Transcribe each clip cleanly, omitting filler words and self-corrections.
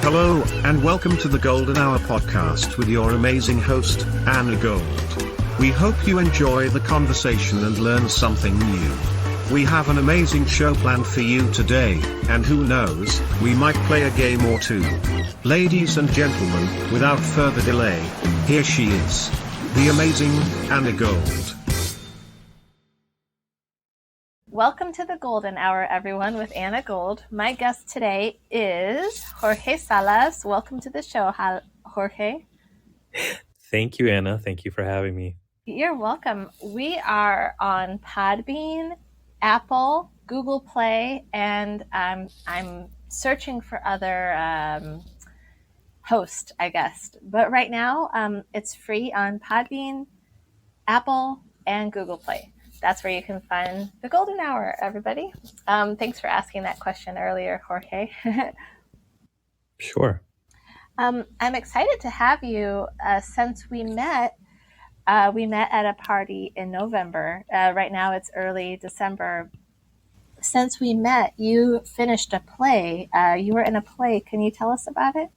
Hello, and welcome to the Golden Hour podcast with your amazing host, Anna Gold. We hope you enjoy the conversation and learn something new. We have an amazing show planned for you today, and who knows, we might play a game or two. Ladies and gentlemen, without further delay, here she is, the amazing Anna Gold. Welcome to the Golden Hour, everyone, with Anna Gold. My guest today is Jorge Salas. Welcome to the show, Jorge. Thank you, Anna. Thank you for having me. You're welcome. We are on Podbean, Apple, Google Play, and I'm searching for other hosts, I guess. But right now, it's free on Podbean, Apple, and Google Play. That's where you can find the Golden Hour, everybody. Thanks for asking that question earlier, Jorge. Sure. I'm excited to have you since we met. We met at a party in November. Right now it's early December. Since we met, you finished a play. You were in a play. Can you tell us about it?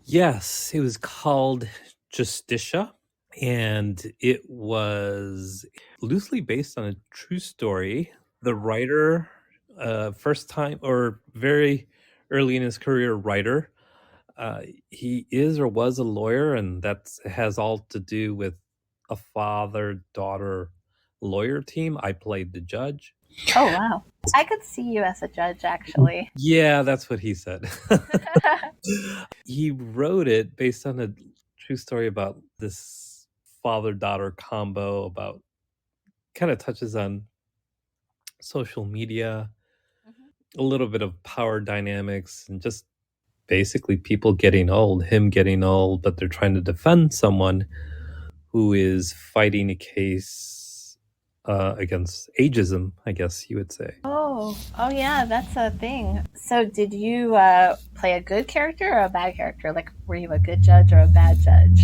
Yes, it was called Justicia, and it was loosely based on a true story. The writer, first time or very early in his career writer, he is or was a lawyer, and that has all to do with a father-daughter lawyer team. I played the judge. Oh, wow. I could see you as a judge, actually. Yeah, that's what he said. He wrote it based on a true story about this father-daughter combo, about kind of touches on social media, a little bit of power dynamics, and just basically people getting old, him getting old, but they're trying to defend someone who is fighting a case against ageism, I guess you would say. Oh, yeah, that's a thing. So did you play a good character or a bad character? Like, were you a good judge or a bad judge?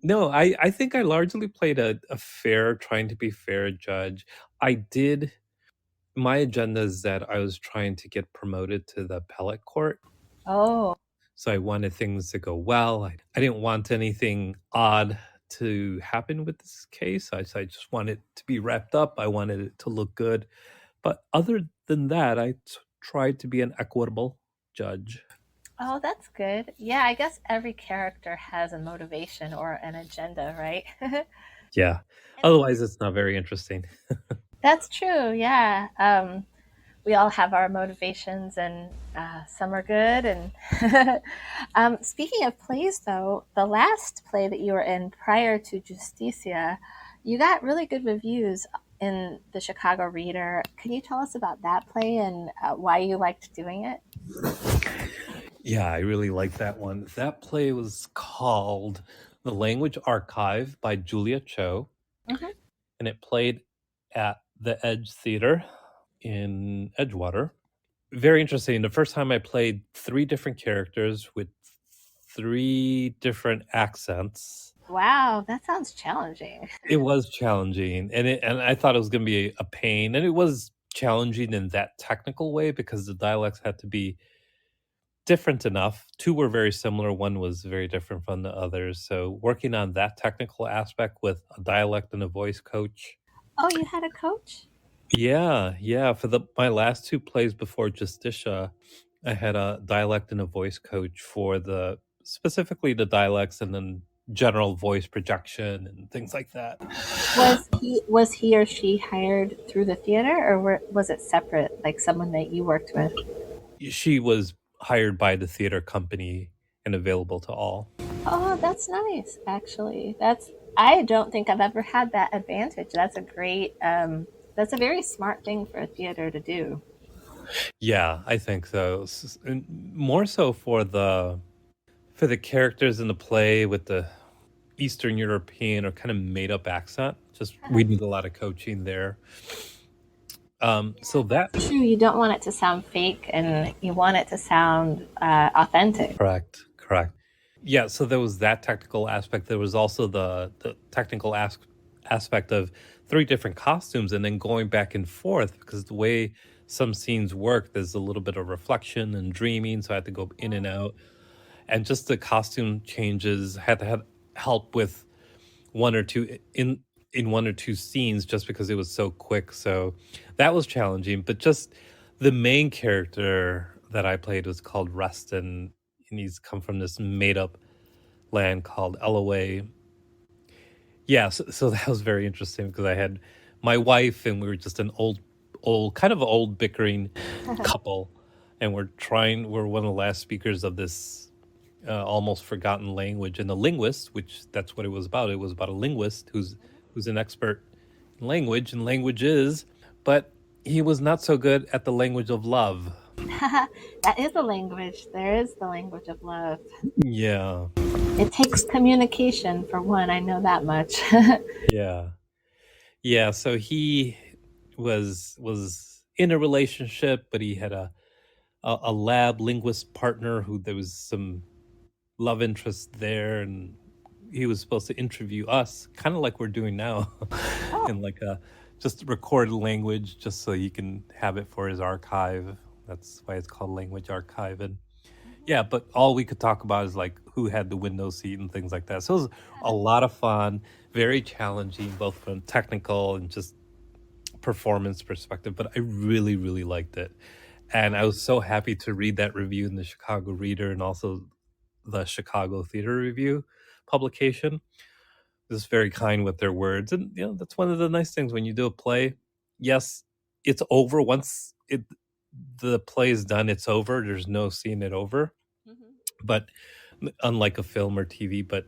No, I think I largely played a fair, trying to be fair judge. My agenda is that I was trying to get promoted to the appellate court. Oh, So I wanted things to go well. I didn't want anything odd to happen with this case. I just wanted it to be wrapped up. I wanted it to look good. But other than that, I tried to be an equitable judge. oh, that's good. Yeah, I guess every character has a motivation or an agenda, right? Yeah. Otherwise, it's not very interesting. That's true, yeah. We all have our motivations, and some are good. And speaking of plays, though, the last play that you were in prior to Justicia, you got really good reviews in the Chicago Reader. Can you tell us about that play and why you liked doing it? Yeah, I really like that one. That play was called The Language Archive by Julia Cho, and it played at the Edge Theater in Edgewater. Very interesting. The first time I played 3 different characters with 3 different accents. Wow, that sounds challenging. It was challenging, and I thought it was going to be a pain, and it was challenging in that technical way because the dialects had to be different enough. 2 were very similar, 1 was very different from the others. So working on that technical aspect with a dialect and a voice coach. Oh, you had a coach? Yeah. For my last 2 plays before Justicia, I had a dialect and a voice coach for specifically the dialects and then general voice projection and things like that. Was he or she hired through the theater, or was it separate, like someone that you worked with? She was hired by the theater company and available to all. Oh, that's nice, actually. I don't think I've ever had that advantage. That's a great, that's a very smart thing for a theater to do. Yeah, I think so. And more so for the characters in the play with the Eastern European or kind of made up accent. Just we need a lot of coaching there. So that True, you don't want it to sound fake, and you want it to sound authentic. correct. Yeah, so there was that technical aspect. There was also the technical aspect of 3 different costumes and then going back and forth because the way some scenes work, there's a little bit of reflection and dreaming, so I had to go in and out. and just the costume changes. Had to have help with one or two in one or two scenes just because it was so quick. So that was challenging. But just the main character that I played was called Reston, and he's come from this made up land called LOA. Yeah, so that was very interesting because I had my wife and we were just an kind of old bickering couple, and we're one of the last speakers of this almost forgotten language, and the linguist, which that's what it was about. It was about a linguist who's an expert in language and languages, but he was not so good at the language of love. That is a language. There is the language of love. Yeah, It takes communication, for one. I know that much. yeah, yeah. So he was in a relationship, but he had a lab linguist partner who there was some love interest there, and he was supposed to interview us, kind of like we're doing now, in like a just recorded language, just so he can have it for his archive. That's why it's called Language Archive. And yeah, but all we could talk about is like who had the window seat and things like that. So it was a lot of fun, very challenging, both from technical and just performance perspective. But I really, really liked it. And I was so happy to read that review in the Chicago Reader and also the Chicago Theater Review publication. Just very kind with their words. And that's one of the nice things when you do a play. Yes, it's over once the play is done, it's over. There's no seeing it over. But unlike a film or TV, but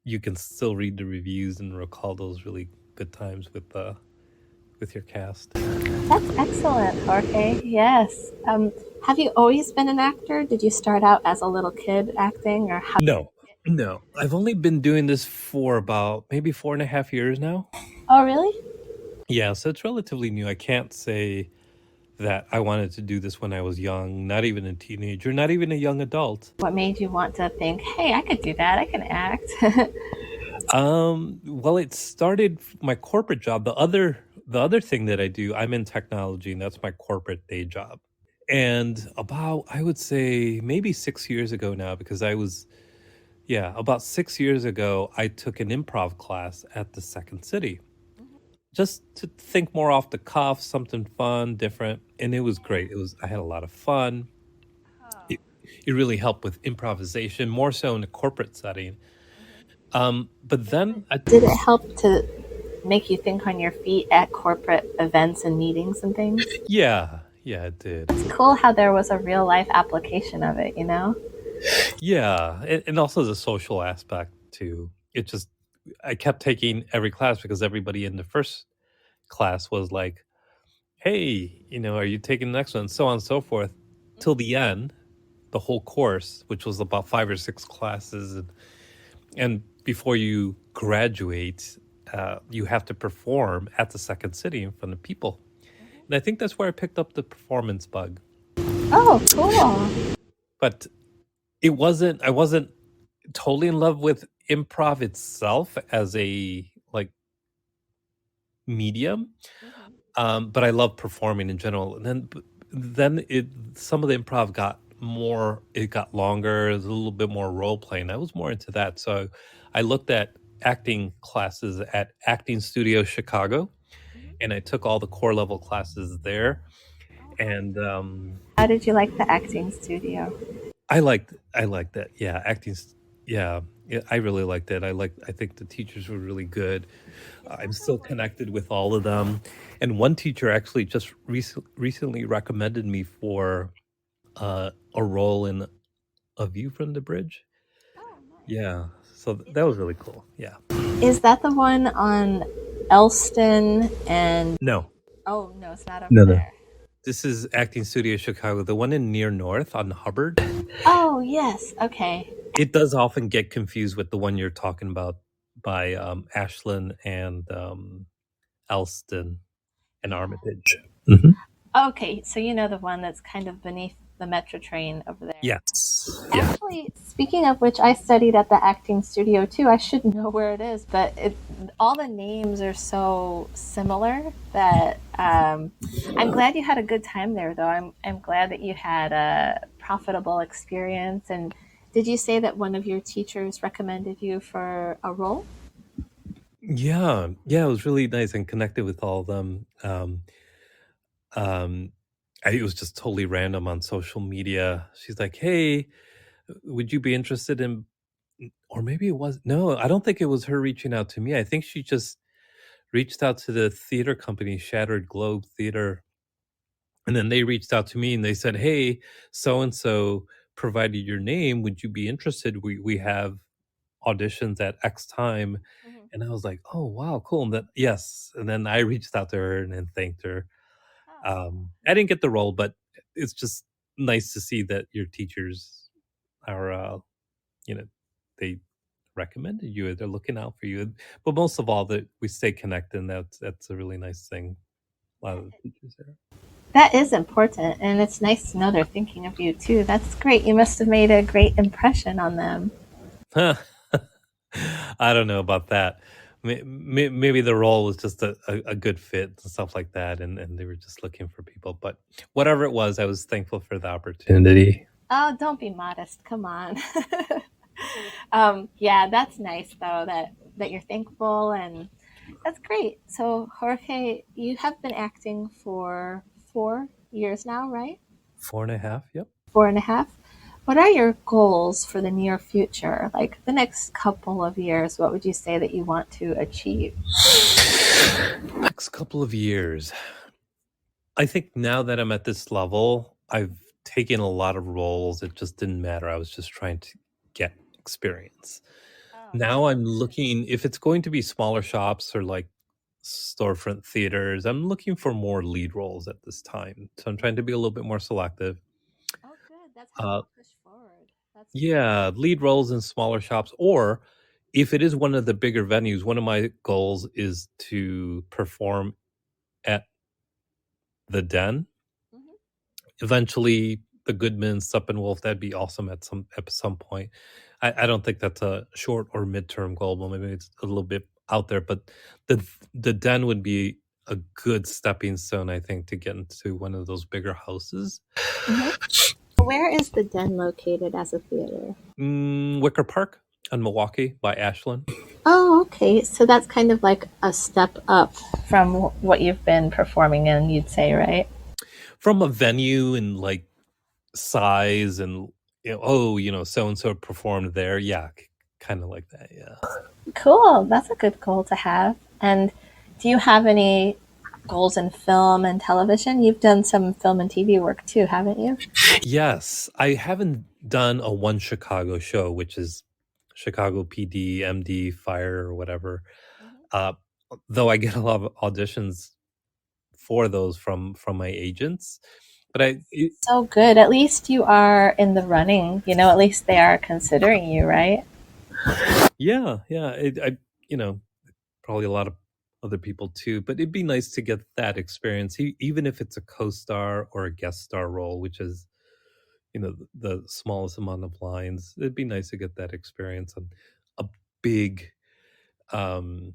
you can still read the reviews and recall those really good times with your cast. That's excellent, Jorge. Yes. Have you always been an actor? Did you start out as a little kid acting, or how? No. I've only been doing this for about maybe 4.5 years now. Oh, really? Yeah, so it's relatively new. I can't say that I wanted to do this when I was young, not even a teenager, not even a young adult. What made you want to think, hey, I could do that, I can act? Well, it started my corporate job. The other thing that I do, I'm in technology, and that's my corporate day job. And about, I would say, maybe 6 years ago now, because about 6 years ago, I took an improv class at the Second City, just to think more off the cuff, something fun, different, and it was great. I had a lot of fun. It really helped with improvisation, more so in a corporate setting. But then Did it help to make you think on your feet at corporate events and meetings and things? Yeah, it did. It's cool how there was a real life application of it, you know? Yeah, and also the social aspect too. I kept taking every class because everybody in the first class was like, hey, are you taking the next one? So on and so forth, till the end, the whole course, which was about 5 or 6 classes. And before you graduate, you have to perform at the Second City in front of people. And I think that's where I picked up the performance bug. Oh, cool. But I wasn't totally in love with improv itself as a like medium. But I love performing in general. And then some of the improv got longer. It was a little bit more role playing. I was more into that. So I looked at acting classes at Acting Studio Chicago, and I took all the core level classes there. And How did you like the acting studio? I liked that. Yeah, yeah, I really liked it. I think the teachers were really good. I'm still connected with all of them. And one teacher actually just recently recommended me for a role in A View from the Bridge. Yeah, so that was really cool. Yeah. Is that the one on Elston and... No. Oh, no, it's not over No. there. This is Acting Studio Chicago, the one in Near North on Hubbard. Oh, yes. Okay. It does often get confused with the one you're talking about by Ashland and Elston and Armitage. Mm-hmm. Okay, so you know the one that's kind of beneath the metro train over there. Yes. Yeah. Actually, speaking of which, I studied at the acting studio too. I should know where it is, but all the names are so similar that I'm glad you had a good time there, though. I'm glad that you had a profitable experience. And Did you say that one of your teachers recommended you for a role? Yeah, yeah, it was really nice and connected with all of them. Um, it was just totally random on social media. She's like, "Hey, would you be interested in?" Or maybe it was no, I don't think it was her reaching out to me. I think she just reached out to the theater company, Shattered Globe Theater, and then they reached out to me and they said, "Hey, so and so provided your name. Would you be interested? We have auditions at X time." Mhm. And I was like, "Oh, wow, cool." And then yes, and then I reached out to her and then thanked her. Oh, I didn't get the role, but it's just nice to see that your teachers are, you know, they recommended you. They're looking out for you. But most of all, that we stay connected, and that's a really nice thing. A lot of the teachers that is important, and it's nice to know they're thinking of you too. That's great. You must have made a great impression on them. there. I don't know about that. Maybe the role was just a good fit and stuff like that, and they were just looking for people. But whatever it was, I was thankful for the opportunity. Oh, don't be modest. Come on. Yeah, that's nice though that you're thankful, and that's great. So, Jorge, you have been acting for 4 years now, right? 4.5. Yep. 4.5. What are your goals for the near future? Like the next couple of years, what would you say that you want to achieve? Next couple of years. I think now that I'm at this level, I've taken a lot of roles. It just didn't matter. I was just trying to get experience. Oh, Now I'm looking, if it's going to be smaller shops or like storefront theaters, I'm looking for more lead roles at this time. So I'm trying to be a little bit more selective. oh, good. That's how Uh, you'll push forward. That's great. yeah, lead roles in smaller shops. Or if it is one of the bigger venues, one of my goals is to perform at the Den. Hmm. Eventually, the Goodman, Steppenwolf, that'd be awesome at some point. I don't think that's a short or midterm goal, but maybe it's a little bit out there. But the Den would be a good stepping stone, I think, to get into one of those bigger houses. Hmm. Where is the Den located as a theater? Wicker Park in Milwaukee by Ashland. Oh, okay. So that's kind of like a step up from what you've been performing in, you'd say, right? From a venue and like size and so and so performed there. Yeah, kind of like that. Yeah. Cool. That's a good goal to have. And do you have any goals in film and television? You've done some film and TV work too, haven't you? Yes, I haven't done a One Chicago show, which is Chicago PD, MD, Fire, or whatever. Mhm. Uh, though I get a lot of auditions for those from my agents, but So good. At least you are in the running. At least they are considering you, right? yeah, yeah, probably a lot of other people too. But it'd be nice to get that experience, even if it's a co-star or a guest star role, which is the smallest amount of lines. It'd be nice to get that experience on a big um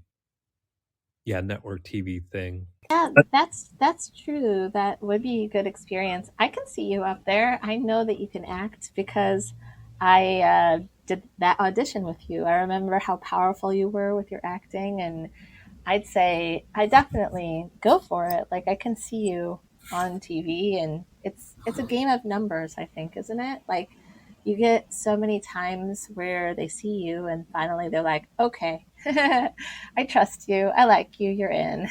yeah, network TV thing. Yeah, that's true. That would be a good experience. I can see you up there. I know that you can act because I did that audition with you. I remember how powerful you were with your acting, and I'd say I definitely go for it. Like I can see you on TV, and it's a game of numbers, I think, isn't it? Like you get so many times where they see you and finally they're like, "Okay. I trust you. I like you. You're in."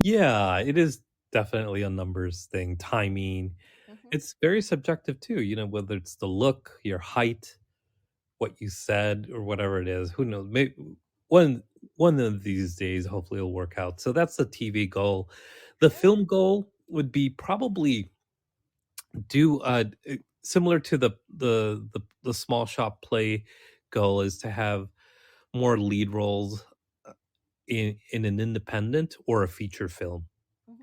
Yeah, it is definitely a numbers thing, timing. Mhm. It's very subjective too, whether it's the look, your height, what you said, or whatever it is. Who knows? Maybe one one of these days, hopefully, it'll work out. So that's the TV goal. The Good. film goal would be probably do similar to the small shop play goal is to have more lead roles in an independent or a feature film. Mhm.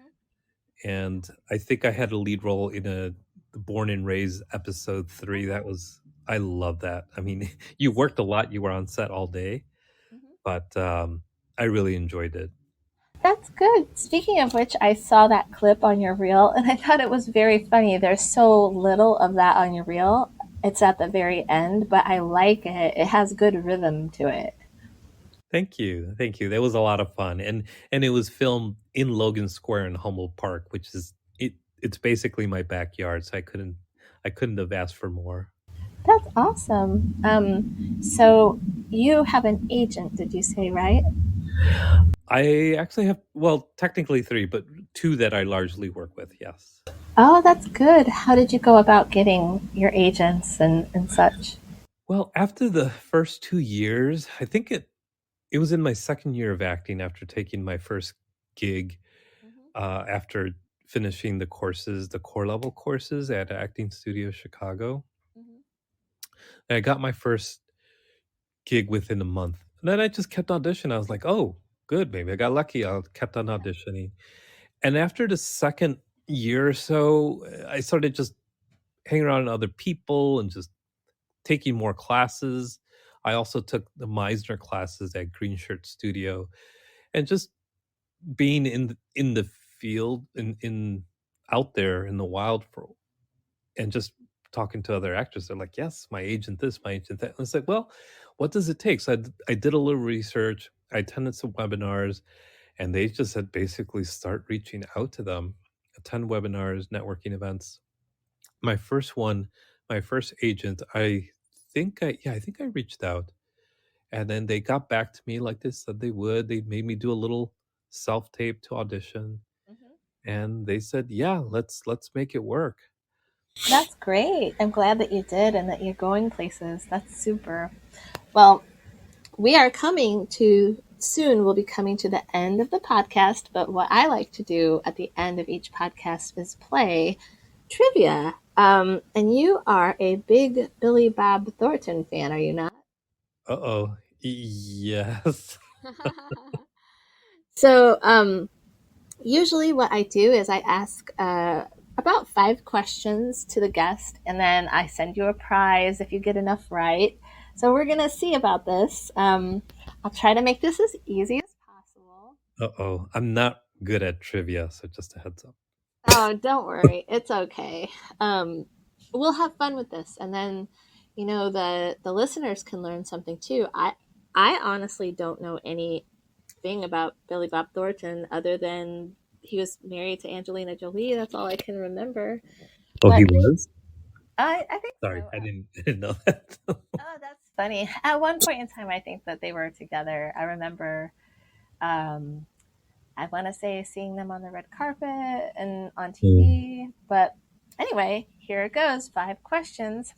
And I think I had a lead role in a the Born and Raised episode 3. That Mhm. was I love that. I mean, you worked a lot, you were on set all day, Mhm. but I really enjoyed it. That's good. Speaking of which, I saw that clip on your reel and I thought it was very funny. There's so little of that on your reel. It's at the very end, but I like it. It has good rhythm to it. Thank you. Thank you. That was a lot of fun. And it was filmed in Logan Square in Humboldt Park, which is it's basically my backyard, so I couldn't have asked for more. That's awesome. So you have an agent, did you say, right? I actually have, well, technically 3, but 2 that I largely work with, yes. Oh, that's good. How did you go about getting your agents and such? Well, after the first 2 years, I think it was in my second year of acting after taking my first gig, after finishing the courses, the core level courses at Acting Studio Chicago. And I got my first gig within a month. And then I just kept auditioning. I was like, oh, good, maybe I got lucky. I kept on auditioning. And after the second year or so, I started just hanging around other people and just taking more classes. I also took the Meisner classes at Green Shirt Studio, and just being in the field, in out there in the wild, and just talking to other actors. They're like, yes, my agent this, my agent that. And it's like, well, what does it take? So I did a little research. I attended some webinars, and they just said basically start reaching out to them, attend webinars, networking events. My first one, my first agent, I think I reached out, and then they got back to me like they said they would. They made me do a little self tape to audition, and they said, yeah, let's make it work. That's great. I'm glad that you did and that you're going places. That's super. Well, we are coming to soon, we'll be coming to the end of the podcast. But what I like to do at the end of each podcast is play trivia. And you are a big Billy Bob Thornton fan, are you not? Uh-oh. Yes. So, usually what I do is I ask about 5 questions to the guest, and then I send you a prize if you get enough right. So we're going to see about this. I'll try to make this as easy as possible. Uh-oh. I'm not good at trivia, so just a heads up. Oh, don't worry. It's okay. We'll have fun with this. And then, the listeners can learn something too. I honestly don't know anything about Billy Bob Thornton other than he was married to Angelina Jolie. That's all I can remember. Oh, But he was? I think Sorry, so. I didn't know that. Oh, that's funny. At one point in time, I think that they were together. I remember, um, I want to say seeing them on the red carpet and on TV. But anyway, here it goes. 5 questions.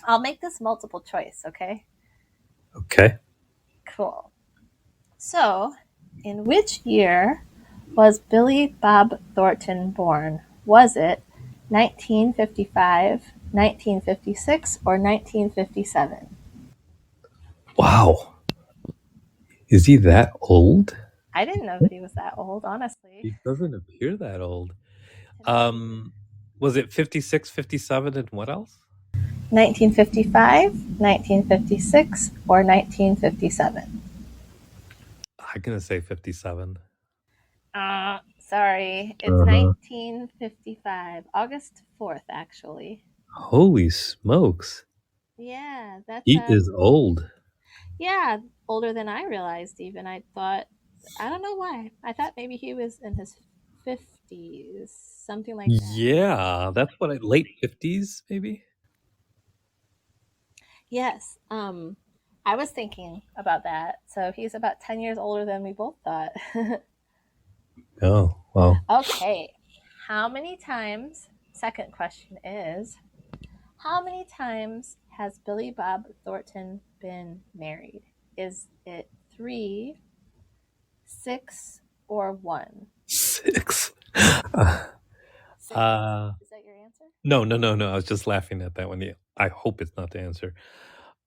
I'll make this multiple choice, okay? Okay. Cool. So, in which year was Billy Bob Thornton born? Was it 1955, 1956, or 1957? Wow. Is he that old? I didn't know that he was that old, honestly. He doesn't appear that old. Was it 56, 57, and what else? 1955, 1956, or 1957? I'm gonna say 57. Sorry. It's Uh-huh. 1955. August 4th, actually. Holy smokes. Yeah, that's He is old. yeah, older than I realized even. I don't know why. I thought maybe he was in his 50s, something like that. Yeah, that's what late 50s, maybe? Yes. I was thinking about that. So he's about 10 years older than we both thought. Oh, wow. Okay. How many times, second question is, how many times has Billy Bob Thornton been married? Is it 3, 6, or 1? 6. 6. Is that your answer? No. I was just laughing at that one. Yeah, I hope it's not the answer.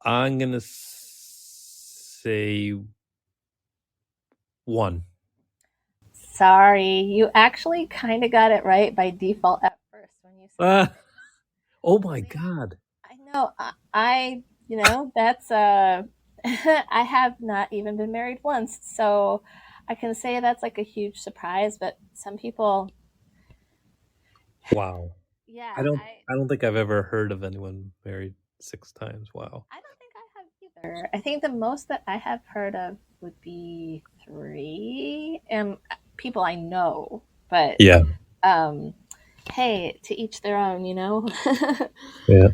I'm gonna say 1. Sorry, you actually kind of got it right by default at first when you said it. Oh my God. I know. That's I have not even been married once, so I can say that's like a huge surprise. But some people, Wow. yeah, I don't think I've ever heard of anyone married 6 times. Wow. I don't think I have either. I think the most that I have heard of would be 3, and people I know. But Yeah. hey, to each their own, you know. Yeah.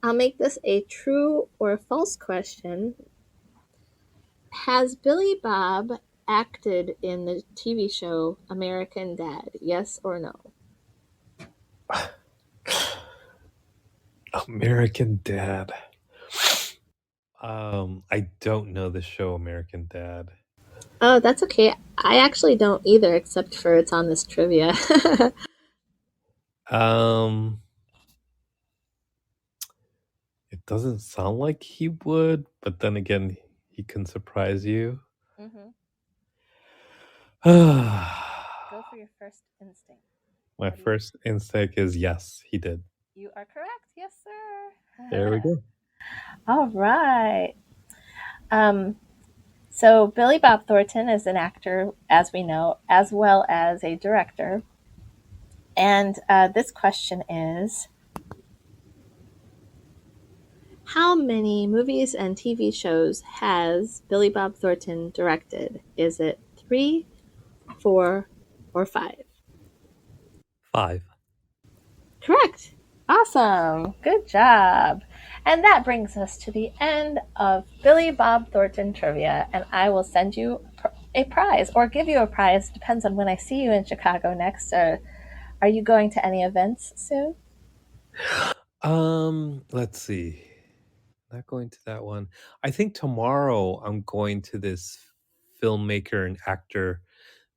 I'll make this a true or false question. Has Billy Bob acted in the TV show American Dad? Yes or no? American Dad. I don't know the show American Dad. Oh, that's okay. I actually don't either, except for it's on this trivia. It doesn't sound like he would, but then again, he can surprise you. Go for your first instinct. My first instinct is yes, he did. You are correct. Yes, sir. There we go. All right. So Billy Bob Thornton is an actor, as we know, as well as a director. And this question is, how many movies and TV shows has Billy Bob Thornton directed? Is it 3, 4, or 5? 5. Correct. Awesome. Good job. And that brings us to the end of Billy Bob Thornton trivia. And I will send you a prize or give you a prize. Depends on when I see you in Chicago next. Are you going to any events soon? Let's see. Not going to that one. I think tomorrow I'm going to this filmmaker and actor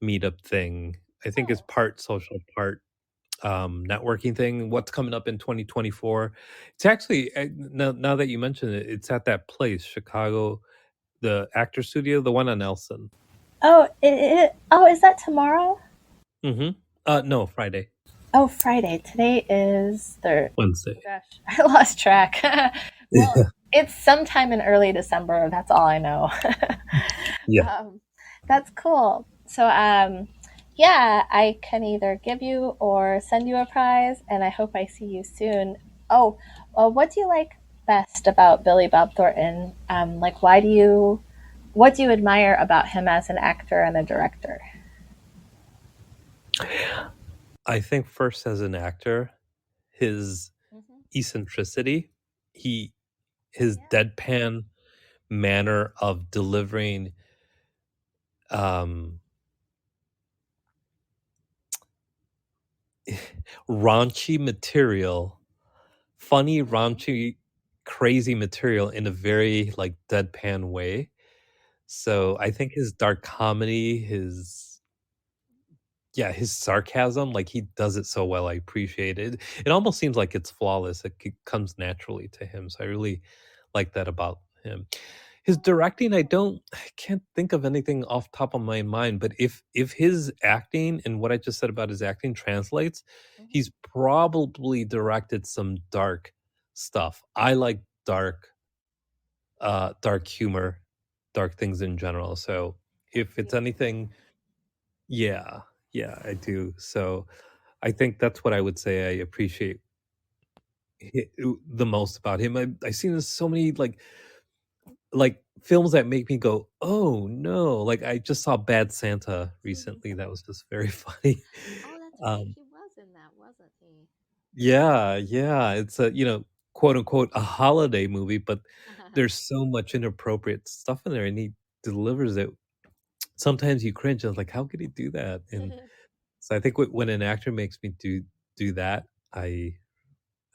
meetup thing. I think it's part social, part networking thing. What's coming up in 2024? It's actually now that you mention it, it's at that place, Chicago, the actor studio, the one on Nelson. Oh, is that tomorrow? No, Friday. Oh, Friday. Today is Wednesday. Gosh, I lost track. Well, it's sometime in early December. That's all I know. Yeah. That's cool. So, yeah, I can either give you or send you a prize, and I hope I see you soon. Oh, well, what do you like best about Billy Bob Thornton? Like, what do you admire about him as an actor and a director? I think first as an actor, his eccentricity, his deadpan manner of delivering raunchy material, funny, raunchy, crazy material in a very like deadpan way. So I think his dark comedy, his sarcasm, like he does it so well. I appreciate it. It almost seems like it's flawless. It comes naturally to him. So I really like that about him. His directing, I can't think of anything off top of my mind, but if his acting and what I just said about his acting translates, he's probably directed some dark stuff. I like dark humor, dark things in general. So if it's anything, yeah, I do. So I think that's what I would say I appreciate the most about him. I've seen so many like films that make me go, "Oh no!" Like I just saw Bad Santa recently. That was just very funny. Oh, that's right. He was in that, wasn't he? Yeah, it's a quote unquote a holiday movie, but there's so much inappropriate stuff in there, and he delivers it. Sometimes you cringe. I was like, "How could he do that?" And so I think when an actor makes me do that, I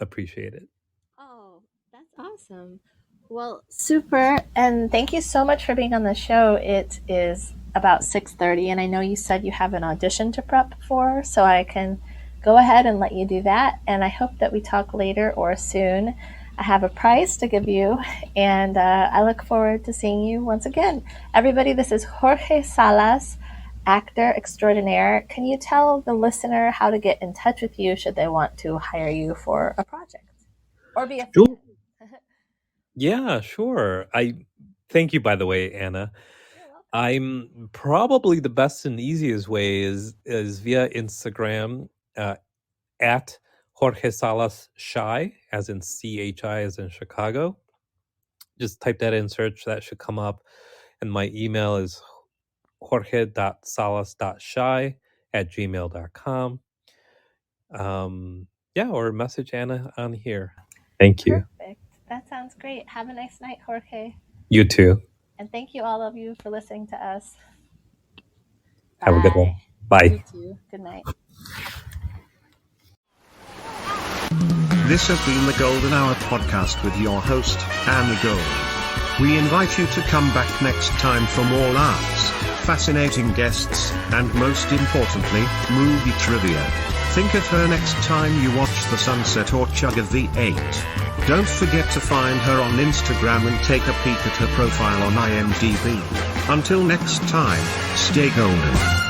appreciate it. Oh, that's awesome. Well, super, and thank you so much for being on the show. It is about 6:30, and I know you said you have an audition to prep for, so I can go ahead and let you do that, and I hope that we talk later or soon. I have a prize to give you, and I look forward to seeing you once again. Everybody, this is Jorge Salas, actor extraordinaire. Can you tell the listener how to get in touch with you should they want to hire you for a project? Or be a fan? Sure. Yeah, sure. I thank you, by the way, Anna. I'm probably the best and easiest way is via Instagram at Jorge Salas Shy, as in CHI, as in Chicago. Just type that in search, that should come up. And my email is jorge.salas.shy@gmail.com. Or message Anna on here. Thank you. Perfect. That sounds great. Have a nice night, Jorge. You too. And thank you, all of you, for listening to us. Have a good one. Bye. You too. Good night. This has been the Golden Hour podcast with your host, Anna Gold. We invite you to come back next time for more laughs, fascinating guests, and most importantly, movie trivia. Think of her next time you watch The Sunset or chug a V8. Don't forget to find her on Instagram and take a peek at her profile on IMDb. Until next time, stay golden.